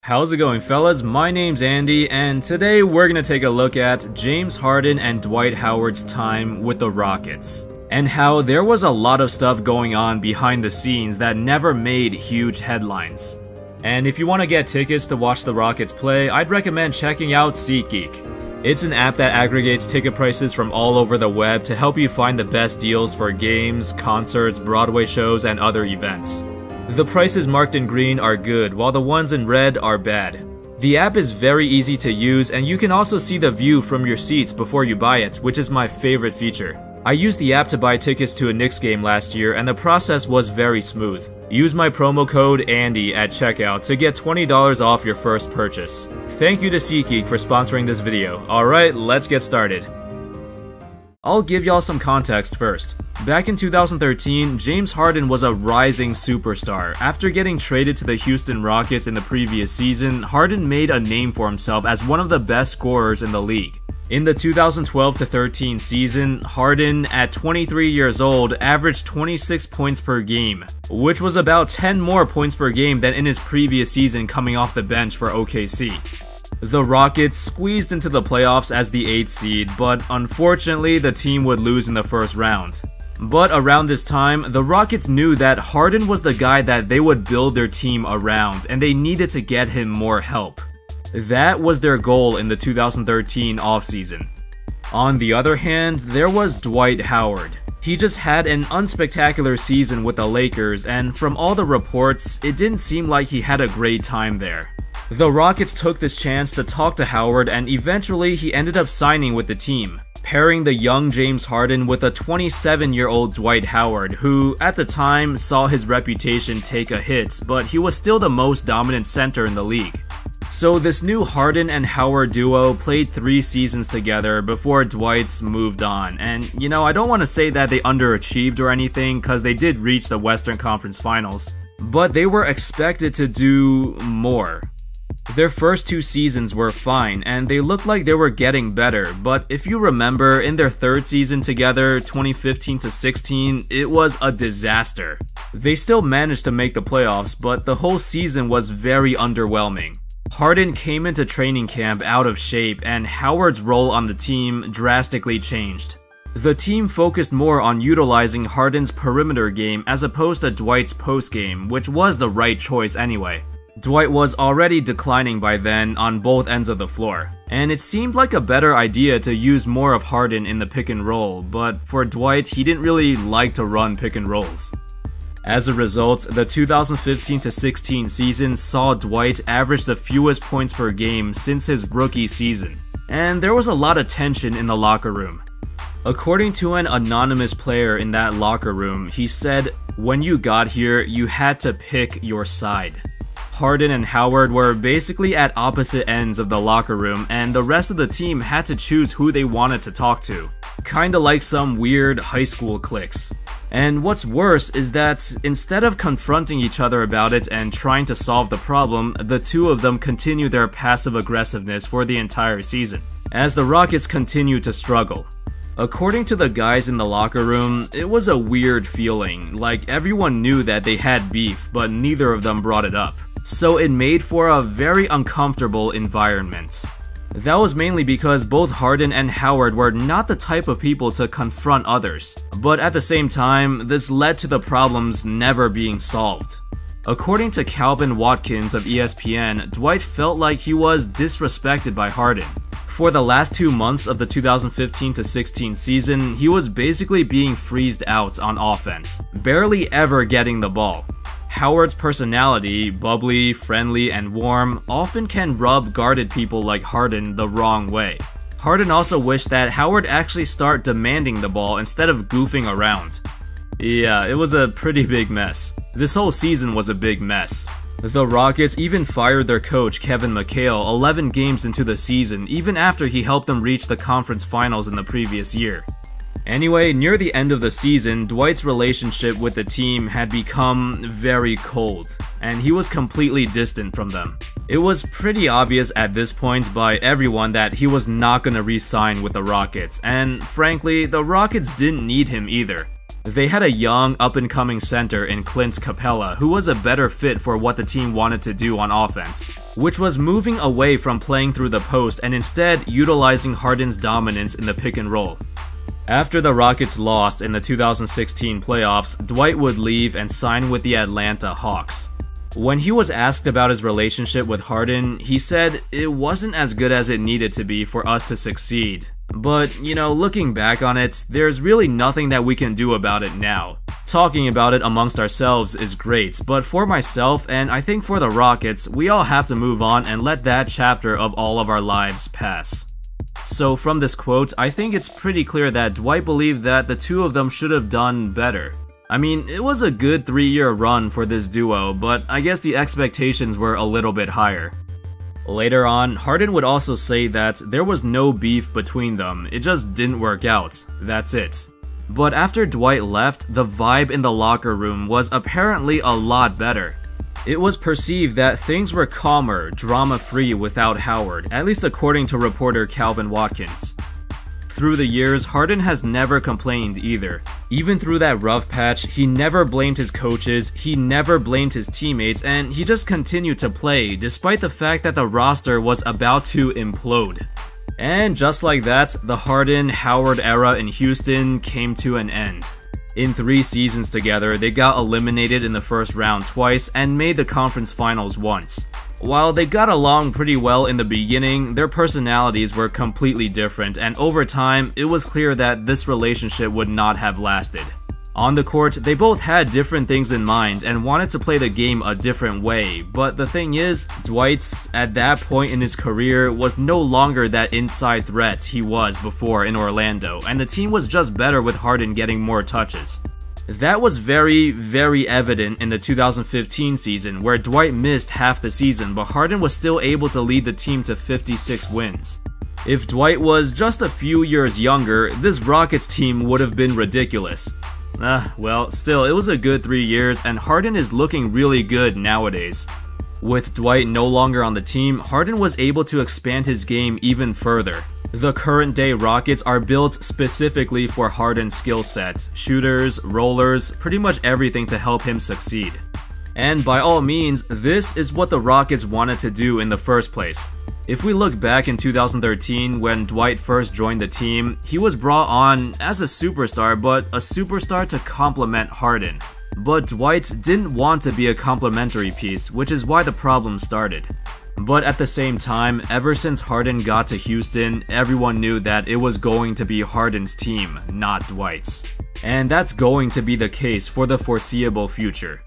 How's it going, fellas? My name's Andy, and today we're gonna take a look at James Harden and Dwight Howard's time with the Rockets, and how there was a lot of stuff going on behind the scenes that never made huge headlines. And if you want to get tickets to watch the Rockets play, I'd recommend checking out SeatGeek. It's an app that aggregates ticket prices from all over the web to help you find the best deals for games, concerts, Broadway shows, and other events. The prices marked in green are good, while the ones in red are bad. The app is very easy to use, and you can also see the view from your seats before you buy it, which is my favorite feature. I used the app to buy tickets to a Knicks game last year, and the process was very smooth. Use my promo code ANDY at checkout to get $20 off your first purchase. Thank you to SeatGeek for sponsoring this video. Alright, let's get started. I'll give y'all some context first. Back in 2013, James Harden was a rising superstar. After getting traded to the Houston Rockets in the previous season, Harden made a name for himself as one of the best scorers in the league. In the 2012-13 season, Harden, at 23 years old, averaged 26 points per game, which was about 10 more points per game than in his previous season coming off the bench for OKC. The Rockets squeezed into the playoffs as the 8th seed, but unfortunately the team would lose in the first round. But around this time, the Rockets knew that Harden was the guy that they would build their team around, and they needed to get him more help. That was their goal in the 2013 offseason. On the other hand, there was Dwight Howard. He just had an unspectacular season with the Lakers, and from all the reports, it didn't seem like he had a great time there. The Rockets took this chance to talk to Howard, and eventually he ended up signing with the team, pairing the young James Harden with a 27-year-old Dwight Howard, who at the time saw his reputation take a hit, but he was still the most dominant center in the league. So this new Harden and Howard duo played 3 seasons together before Dwight's moved on, and you know, I don't want to say that they underachieved or anything, cause they did reach the Western Conference Finals, but they were expected to do more. Their first 2 seasons were fine, and they looked like they were getting better, but if you remember, in their 3rd season together, 2015-16, it was a disaster. They still managed to make the playoffs, but the whole season was very underwhelming. Harden came into training camp out of shape, and Howard's role on the team drastically changed. The team focused more on utilizing Harden's perimeter game as opposed to Dwight's post game, which was the right choice anyway. Dwight was already declining by then on both ends of the floor, and it seemed like a better idea to use more of Harden in the pick and roll, but for Dwight, he didn't really like to run pick and rolls. As a result, the 2015-16 season saw Dwight average the fewest points per game since his rookie season, and there was a lot of tension in the locker room. According to an anonymous player in that locker room, he said, "When you got here, you had to pick your side." Harden and Howard were basically at opposite ends of the locker room, and the rest of the team had to choose who they wanted to talk to. Kinda like some weird high school cliques. And what's worse is that instead of confronting each other about it and trying to solve the problem, the two of them continue their passive aggressiveness for the entire season, as the Rockets continue to struggle. According to the guys in the locker room, it was a weird feeling, like everyone knew that they had beef, but neither of them brought it up. So it made for a very uncomfortable environment. That was mainly because both Harden and Howard were not the type of people to confront others, but at the same time, this led to the problems never being solved. According to Calvin Watkins of ESPN, Dwight felt like he was disrespected by Harden. For the last 2 months of the 2015-16 season, he was basically being freezed out on offense, barely ever getting the ball. Howard's personality, bubbly, friendly, and warm, often can rub guarded people like Harden the wrong way. Harden also wished that Howard actually start demanding the ball instead of goofing around. Yeah, it was a pretty big mess. This whole season was a big mess. The Rockets even fired their coach Kevin McHale 11 games into the season, even after he helped them reach the conference finals in the previous year. Anyway, near the end of the season, Dwight's relationship with the team had become very cold, and he was completely distant from them. It was pretty obvious at this point by everyone that he was not going to re-sign with the Rockets, and frankly, the Rockets didn't need him either. They had a young, up-and-coming center in Clint Capella who was a better fit for what the team wanted to do on offense, which was moving away from playing through the post and instead utilizing Harden's dominance in the pick and roll. After the Rockets lost in the 2016 playoffs, Dwight would leave and sign with the Atlanta Hawks. When he was asked about his relationship with Harden, he said it wasn't as good as it needed to be for us to succeed. But, you know, looking back on it, there's really nothing that we can do about it now. Talking about it amongst ourselves is great, but for myself, and I think for the Rockets, we all have to move on and let that chapter of all of our lives pass. So from this quote, I think it's pretty clear that Dwight believed that the two of them should have done better. I mean, it was a good 3-year run for this duo, but I guess the expectations were a little bit higher. Later on, Harden would also say that there was no beef between them, it just didn't work out, that's it. But after Dwight left, the vibe in the locker room was apparently a lot better. It was perceived that things were calmer, drama-free without Howard, at least according to reporter Calvin Watkins. Through the years, Harden has never complained either. Even through that rough patch, he never blamed his coaches, he never blamed his teammates, and he just continued to play despite the fact that the roster was about to implode. And just like that, the Harden-Howard era in Houston came to an end. In 3 seasons together, they got eliminated in the first round twice and made the conference finals once. While they got along pretty well in the beginning, their personalities were completely different, and over time, it was clear that this relationship would not have lasted. On the court, they both had different things in mind and wanted to play the game a different way, but the thing is, Dwight, at that point in his career, was no longer that inside threat he was before in Orlando, and the team was just better with Harden getting more touches. That was very, very evident in the 2015 season, where Dwight missed half the season, but Harden was still able to lead the team to 56 wins. If Dwight was just a few years younger, this Rockets team would have been ridiculous. Well, still, it was a good 3 years, and Harden is looking really good nowadays. With Dwight no longer on the team, Harden was able to expand his game even further. The current day Rockets are built specifically for Harden's skill set, shooters, rollers, pretty much everything to help him succeed. And by all means, this is what the Rockets wanted to do in the first place. If we look back in 2013 when Dwight first joined the team, he was brought on as a superstar, but a superstar to complement Harden. But Dwight didn't want to be a complementary piece, which is why the problem started. But at the same time, ever since Harden got to Houston, everyone knew that it was going to be Harden's team, not Dwight's. And that's going to be the case for the foreseeable future.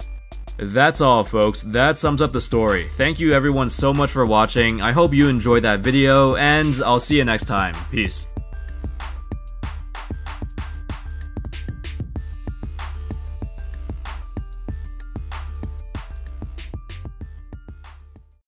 That's all, folks. That sums up the story. Thank you everyone so much for watching. I hope you enjoyed that video, and I'll see you next time. Peace.